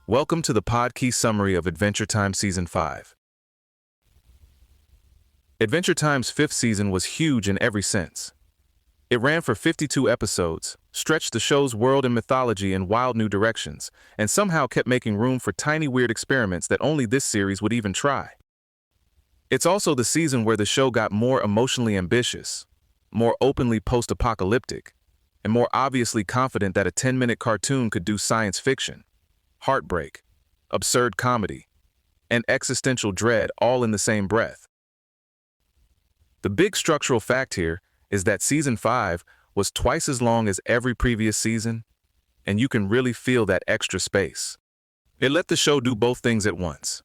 Welcome to the Pod-Key summary of Adventure Time Season 5. Adventure Time's fifth season was huge in every sense. It ran for 52 episodes, stretched the show's world and mythology in wild new directions, and somehow kept making room for tiny weird experiments that only this series would even try. It's also the season where the show got more emotionally ambitious, more openly post-apocalyptic, and more obviously confident that a 10-minute cartoon could do science fiction, heartbreak, absurd comedy, and existential dread all in the same breath. The big structural fact here is that Season 5 was twice as long as every previous season, and you can really feel that extra space. It let the show do both things at once.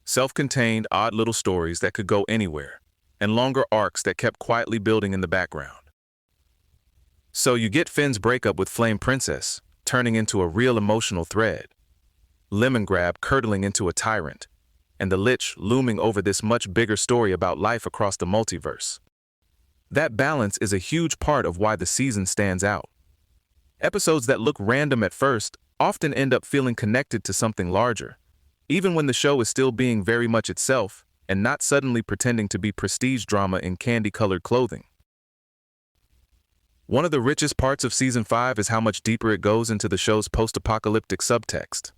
Self-contained, odd little stories that could go anywhere, and longer arcs that kept quietly building in the background. So you get Finn's breakup with Flame Princess, turning into a real emotional thread, Lemongrab curdling into a tyrant, and the Lich looming over this much bigger story about life across the multiverse. That balance is a huge part of why the season stands out. Episodes that look random at first often end up feeling connected to something larger, even when the show is still being very much itself and not suddenly pretending to be prestige drama in candy-colored clothing. One of the richest parts of Season 5 is how much deeper it goes into the show's post-apocalyptic subtext.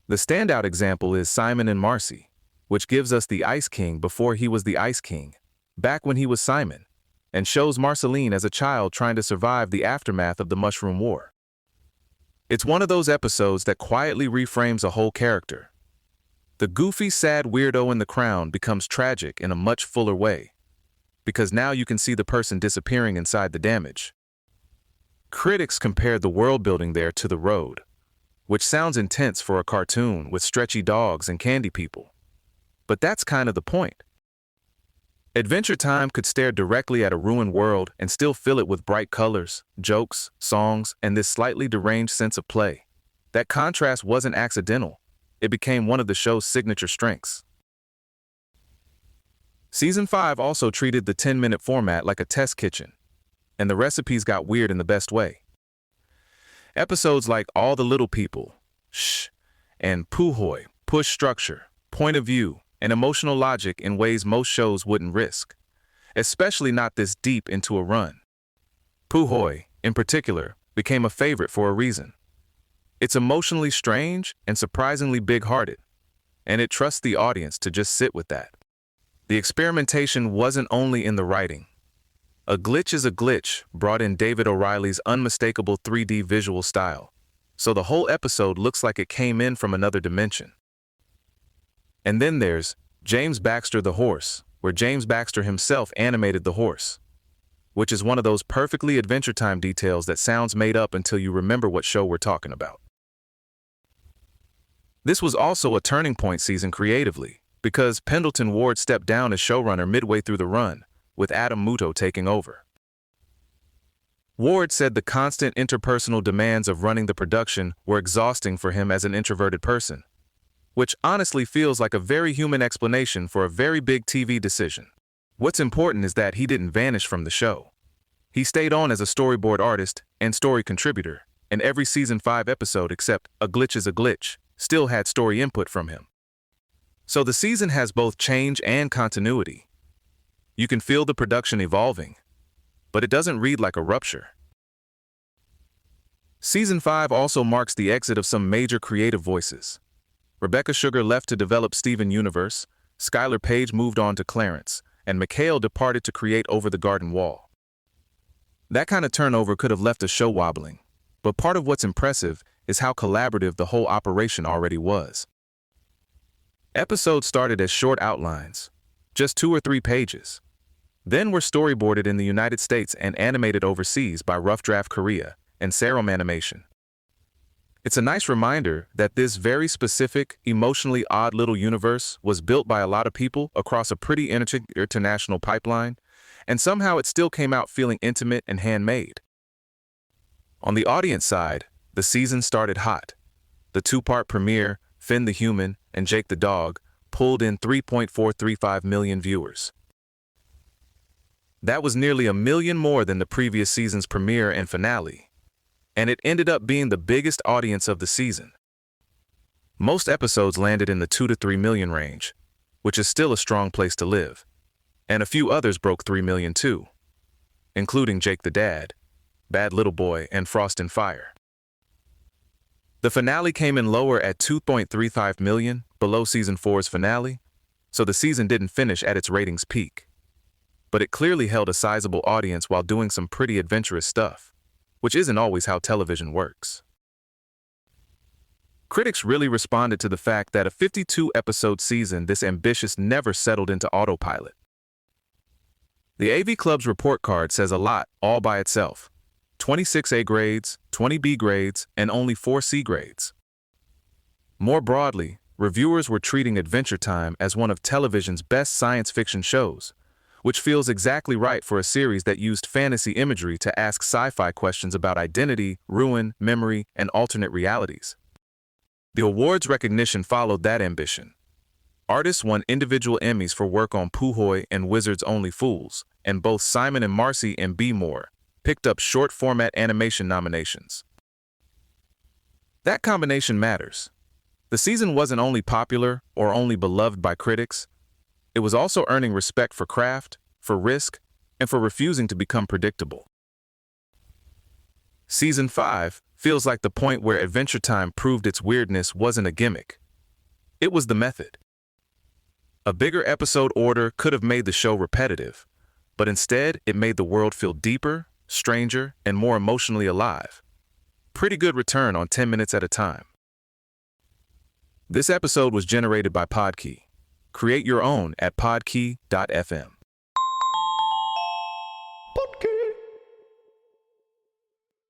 The standout example is Simon and Marcy, which gives us the Ice King before he was the Ice King, back when he was Simon, and shows Marceline as a child trying to survive the aftermath of the Mushroom War. It's one of those episodes that quietly reframes a whole character. The goofy, sad weirdo in the crown becomes tragic in a much fuller way, because now you can see the person disappearing inside the damage. Critics compared the world building there to The Road, which sounds intense for a cartoon with stretchy dogs and candy people. But that's kind of the point. Adventure Time could stare directly at a ruined world and still fill it with bright colors, jokes, songs, and this slightly deranged sense of play. That contrast wasn't accidental. It became one of the show's signature strengths. Season 5 also treated the 10-minute format like a test kitchen, and the recipes got weird in the best way. Episodes like All the Little People, Shh, and Puhoi push structure, point of view, and emotional logic in ways most shows wouldn't risk, especially not this deep into a run. Puhoi, in particular, became a favorite for a reason. It's emotionally strange and surprisingly big-hearted, and it trusts the audience to just sit with that. The experimentation wasn't only in the writing. A Glitch is a Glitch brought in David O'Reilly's unmistakable 3D visual style, so the whole episode looks like it came in from another dimension. And then there's James Baxter the Horse, where James Baxter himself animated the horse, which is one of those perfectly Adventure Time details that sounds made up until you remember what show we're talking about. This was also a turning point season creatively, because Pendleton Ward stepped down as showrunner midway through the run, with Adam Muto taking over. Ward said the constant interpersonal demands of running the production were exhausting for him as an introverted person, which honestly feels like a very human explanation for a very big TV decision. What's important is that he didn't vanish from the show. He stayed on as a storyboard artist and story contributor, and every Season 5 episode except A Glitch is a Glitch still had story input from him. So the season has both change and continuity. You can feel the production evolving, but it doesn't read like a rupture. Season 5 also marks the exit of some major creative voices. Rebecca Sugar left to develop Steven Universe, Skylar Page moved on to Clarence, and McHale departed to create Over the Garden Wall. That kind of turnover could have left the show wobbling, but part of what's impressive is how collaborative the whole operation already was. Episodes started as short outlines, just 2 or 3 pages. Then were storyboarded in the United States and animated overseas by Rough Draft Korea and Serum Animation. It's a nice reminder that this very specific, emotionally odd little universe was built by a lot of people across a pretty international pipeline, and somehow it still came out feeling intimate and handmade. On the audience side, the season started hot. The 2-part premiere, Finn the Human and Jake the Dog, pulled in 3.435 million viewers. That was nearly 1 million more than the previous season's premiere and finale, and it ended up being the biggest audience of the season. Most episodes landed in the 2 to 3 million range, which is still a strong place to live. And a few others broke 3 million too, including Jake the Dad, Bad Little Boy, and Frost and Fire. The finale came in lower at 2.35 million, below season 4's finale, so the season didn't finish at its ratings peak. But it clearly held a sizable audience while doing some pretty adventurous stuff, which isn't always how television works. Critics really responded to the fact that a 52-episode season this ambitious never settled into autopilot. The AV Club's report card says a lot all by itself. 26 A grades, 20 B grades, and only 4 C grades. More broadly, reviewers were treating Adventure Time as one of television's best science fiction shows, which feels exactly right for a series that used fantasy imagery to ask sci-fi questions about identity, ruin, memory, and alternate realities. The awards recognition followed that ambition. Artists won individual Emmys for work on Puhoy and Wizards Only Fools, and both Simon and Marcy and B. Moore picked up short-format animation nominations. That combination matters. The season wasn't only popular or only beloved by critics, it was also earning respect for craft, for risk, and for refusing to become predictable. Season 5 feels like the point where Adventure Time proved its weirdness wasn't a gimmick. It was the method. A bigger episode order could have made the show repetitive, but instead it made the world feel deeper, stranger, and more emotionally alive. Pretty good return on 10 minutes at a time. This episode was generated by Podkey. Create your own at podkey.fm.